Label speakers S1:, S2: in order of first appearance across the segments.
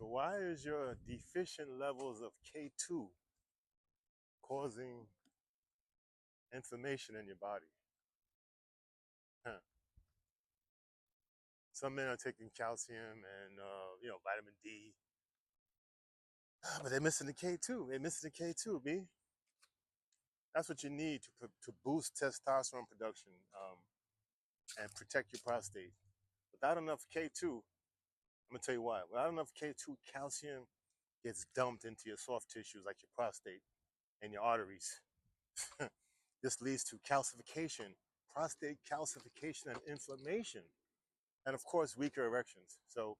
S1: So why is your deficient levels of K2 causing inflammation in your body? Huh. Some men are taking calcium and vitamin D, but they're missing the K2. They're missing the K2, B. That's what you need to boost testosterone production and protect your prostate. Without enough K2, I'm gonna tell you why. Without enough K2, calcium gets dumped into your soft tissues like your prostate and your arteries. This leads to calcification, prostate calcification and inflammation, and of course, weaker erections. So,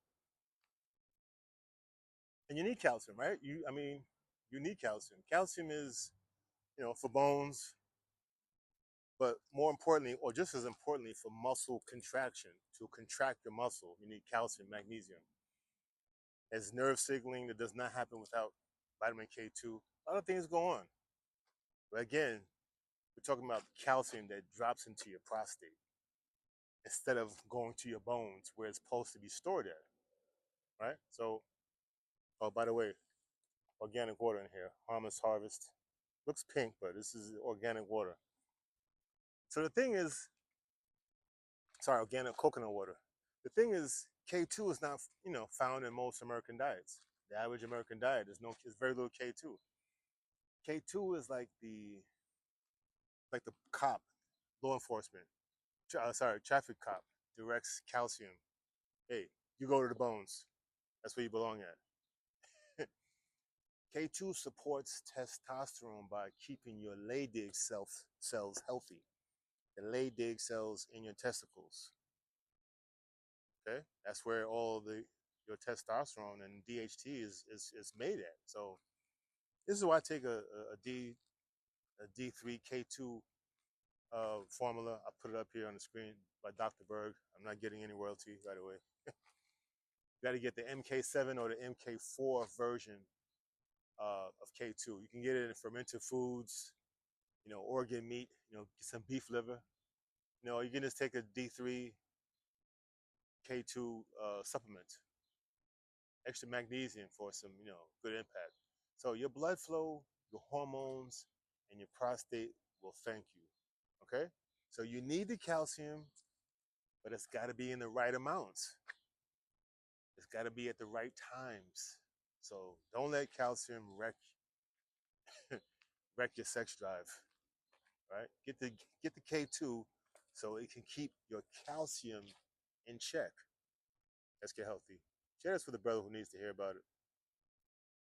S1: and you need calcium, right? You need calcium. Calcium is, for bones, but more importantly, or just as importantly, for muscle contraction. To contract your muscle, you need calcium, magnesium. As nerve signaling that does not happen without vitamin K2. A lot of things go on. But again, we're talking about calcium that drops into your prostate instead of going to your bones where it's supposed to be stored at, right? So, oh, by the way, organic water in here, Harvest Harvest. Looks pink, but this is organic water. So the thing is, sorry, organic coconut water. The thing is, K2 is not, found in most American diets. The average American diet is very little K2. K2 is like the cop, law enforcement, traffic cop directs calcium. Hey, you go to the bones. That's where you belong at. K2 supports testosterone by keeping your Leydig cells healthy. The Leydig cells in your testicles. Okay, that's where all your testosterone and DHT is made at. So this is why I take a D3 K2 formula. I put it up here on the screen by Dr. Berg. I'm not getting any royalty, by the way. You got to get the MK7 or the MK4 version of K2. You can get it in fermented foods, organ meat, get some beef liver. You can just take a D3 K2 supplement, extra magnesium for some, good impact. So your blood flow, your hormones, and your prostate will thank you. Okay? So you need the calcium, but it's got to be in the right amounts. It's got to be at the right times. So don't let calcium wreck your sex drive. Right? Get the K2 so it can keep your calcium in check. Let's get healthy. Share this with a brother who needs to hear about it.